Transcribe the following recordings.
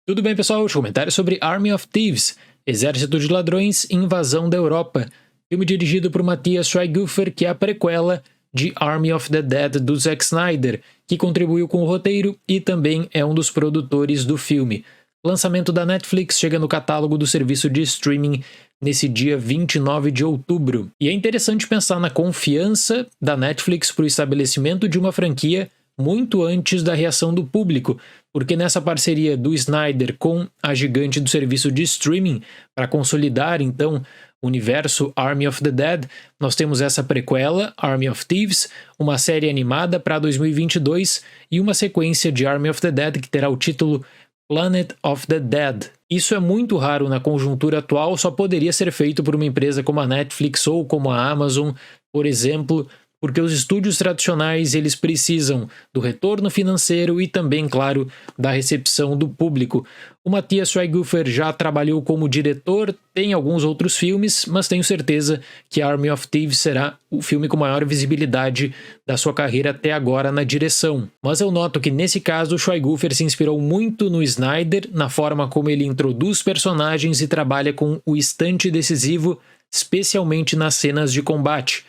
Tudo bem, pessoal? Os comentários sobre Army of Thieves, Exército de Ladrões, Invasão da Europa. Filme dirigido por Matthias Schweighöfer, que é a prequela de Army of the Dead do Zack Snyder, que contribuiu com o roteiro e também é um dos produtores do filme. Lançamento da Netflix chega no catálogo do serviço de streaming nesse dia 29 de outubro. E é interessante pensar na confiança da Netflix para o estabelecimento de uma franquia muito antes da reação do público, porque nessa parceria do Snyder com a gigante do serviço de streaming, para consolidar então o universo Army of the Dead, nós temos essa prequela, Army of Thieves, uma série animada para 2022 e uma sequência de Army of the Dead que terá o título Planet of the Dead. Isso é muito raro na conjuntura atual, só poderia ser feito por uma empresa como a Netflix ou como a Amazon, por exemplo, porque os estúdios tradicionais eles precisam do retorno financeiro e também, claro, da recepção do público. O Matthias Schweighöfer já trabalhou como diretor, tem alguns outros filmes, mas tenho certeza que Army of Thieves será o filme com maior visibilidade da sua carreira até agora na direção. Mas eu noto que nesse caso o Schweighöfer se inspirou muito no Snyder, na forma como ele introduz personagens e trabalha com o instante decisivo, especialmente nas cenas de combate.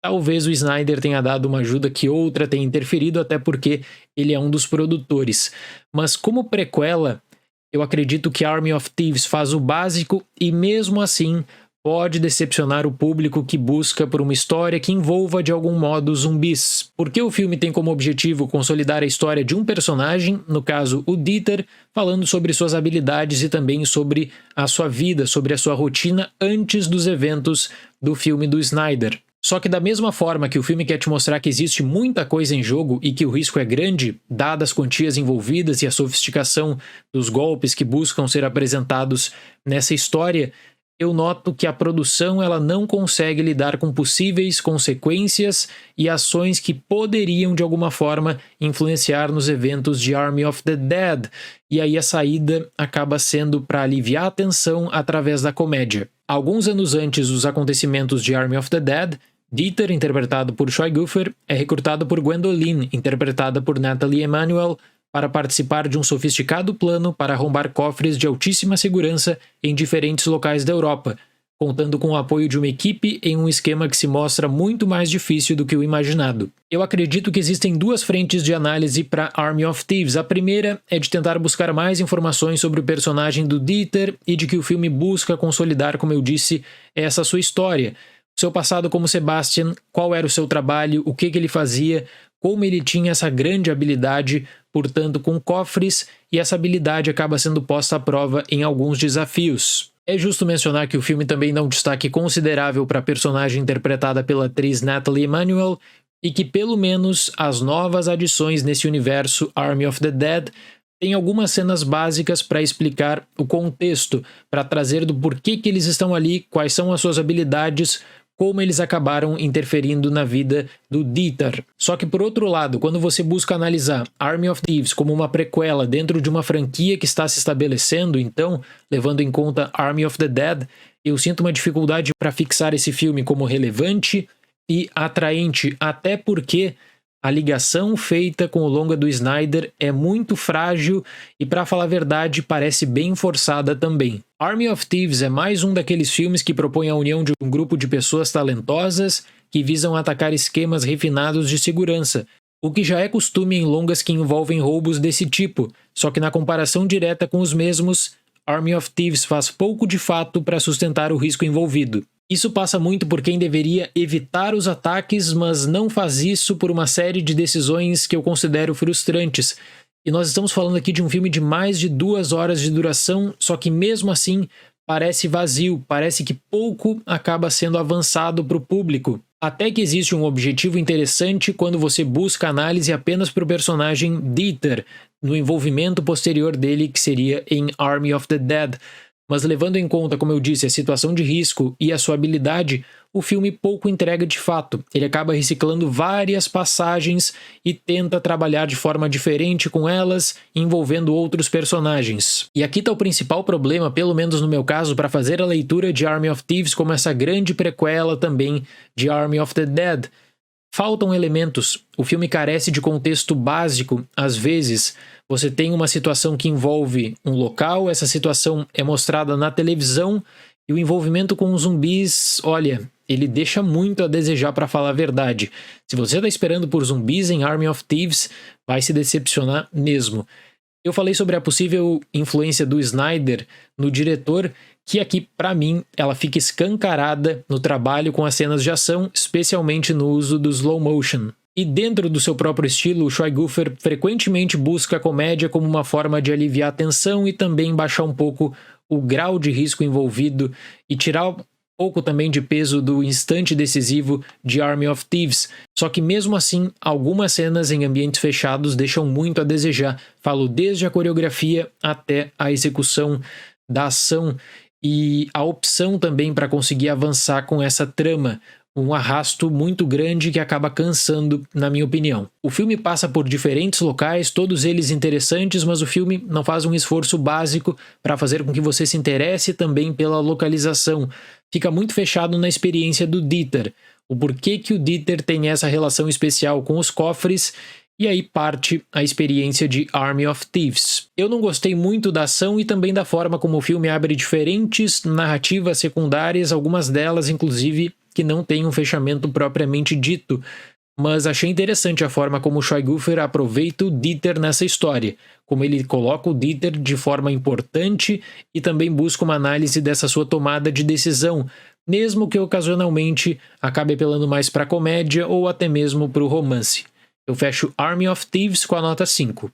Talvez o Snyder tenha dado uma ajuda que outra tenha interferido, até porque ele é um dos produtores. Mas como prequela, eu acredito que Army of Thieves faz o básico e mesmo assim pode decepcionar o público que busca por uma história que envolva de algum modo zumbis. Porque o filme tem como objetivo consolidar a história de um personagem, no caso o Dieter, falando sobre suas habilidades e também sobre a sua vida, sobre a sua rotina antes dos eventos do filme do Snyder. Só que da mesma forma que o filme quer te mostrar que existe muita coisa em jogo e que o risco é grande, dadas as quantias envolvidas e a sofisticação dos golpes que buscam ser apresentados nessa história, eu noto que a produção ela não consegue lidar com possíveis consequências e ações que poderiam de alguma forma influenciar nos eventos de Army of the Dead, e aí a saída acaba sendo para aliviar a tensão através da comédia. Alguns anos antes dos acontecimentos de Army of the Dead, Dieter, interpretado por Schweighöfer, é recrutado por Gwendoline, interpretada por Nathalie Emmanuel, para participar de um sofisticado plano para arrombar cofres de altíssima segurança em diferentes locais da Europa, contando com o apoio de uma equipe em um esquema que se mostra muito mais difícil do que o imaginado. Eu acredito que existem duas frentes de análise para Army of Thieves. A primeira é de tentar buscar mais informações sobre o personagem do Dieter e de que o filme busca consolidar, como eu disse, essa sua história. Seu passado como Sebastian, qual era o seu trabalho, o que ele fazia, como ele tinha essa grande habilidade, portanto, com cofres, e essa habilidade acaba sendo posta à prova em alguns desafios. É justo mencionar que o filme também dá um destaque considerável para a personagem interpretada pela atriz Nathalie Emmanuel, e que pelo menos as novas adições nesse universo Army of the Dead têm algumas cenas básicas para explicar o contexto, para trazer do porquê que eles estão ali, quais são as suas habilidades, como eles acabaram interferindo na vida do Dieter. Só que por outro lado, quando você busca analisar Army of Thieves como uma prequela dentro de uma franquia que está se estabelecendo, então, levando em conta Army of the Dead, eu sinto uma dificuldade para fixar esse filme como relevante e atraente, até porque a ligação feita com o longa do Snyder é muito frágil e, para falar a verdade, parece bem forçada também. Army of Thieves é mais um daqueles filmes que propõe a união de um grupo de pessoas talentosas que visam atacar esquemas refinados de segurança, o que já é costume em longas que envolvem roubos desse tipo, só que na comparação direta com os mesmos, Army of Thieves faz pouco de fato para sustentar o risco envolvido. Isso passa muito por quem deveria evitar os ataques, mas não faz isso por uma série de decisões que eu considero frustrantes. E nós estamos falando aqui de um filme de mais de 2 horas de duração, só que mesmo assim parece vazio, parece que pouco acaba sendo avançado para o público. Até que existe um objetivo interessante quando você busca análise apenas para o personagem Dieter, no envolvimento posterior dele que seria em Army of the Dead. Mas levando em conta, como eu disse, a situação de risco e a sua habilidade, o filme pouco entrega de fato. Ele acaba reciclando várias passagens e tenta trabalhar de forma diferente com elas, envolvendo outros personagens. E aqui está o principal problema, pelo menos no meu caso, para fazer a leitura de Army of Thieves como essa grande prequela também de Army of the Dead. Faltam elementos, o filme carece de contexto básico. Às vezes, você tem uma situação que envolve um local, essa situação é mostrada na televisão, e o envolvimento com os zumbis, olha, ele deixa muito a desejar, para falar a verdade. Se você está esperando por zumbis em Army of Thieves, vai se decepcionar mesmo. Eu falei sobre a possível influência do Snyder no diretor, que aqui, para mim, ela fica escancarada no trabalho com as cenas de ação, especialmente no uso do slow motion. E dentro do seu próprio estilo, o Schweighöfer frequentemente busca a comédia como uma forma de aliviar a tensão e também baixar um pouco o grau de risco envolvido e tirar um pouco também de peso do instante decisivo de Army of Thieves. Só que mesmo assim, algumas cenas em ambientes fechados deixam muito a desejar. Falo desde a coreografia até a execução da ação e a opção também para conseguir avançar com essa trama. Um arrasto muito grande que acaba cansando, na minha opinião. O filme passa por diferentes locais, todos eles interessantes, mas o filme não faz um esforço básico para fazer com que você se interesse também pela localização. Fica muito fechado na experiência do Dieter. O porquê que o Dieter tem essa relação especial com os cofres, e aí parte a experiência de Army of Thieves. Eu não gostei muito da ação e também da forma como o filme abre diferentes narrativas secundárias, algumas delas inclusive que não tem um fechamento propriamente dito, mas achei interessante a forma como o Schweighöfer aproveita o Dieter nessa história, como ele coloca o Dieter de forma importante e também busca uma análise dessa sua tomada de decisão, mesmo que ocasionalmente acabe apelando mais para a comédia ou até mesmo para o romance. Eu fecho Army of Thieves com a nota 5.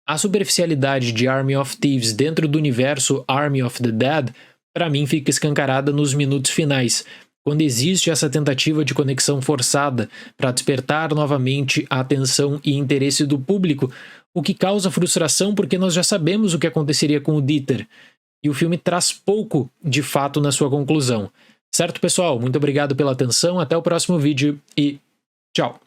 A superficialidade de Army of Thieves dentro do universo Army of the Dead, para mim, fica escancarada nos minutos finais, quando existe essa tentativa de conexão forçada para despertar novamente a atenção e interesse do público, o que causa frustração porque nós já sabemos o que aconteceria com o Dieter, e o filme traz pouco de fato na sua conclusão. Certo, pessoal? Muito obrigado pela atenção, até o próximo vídeo e tchau!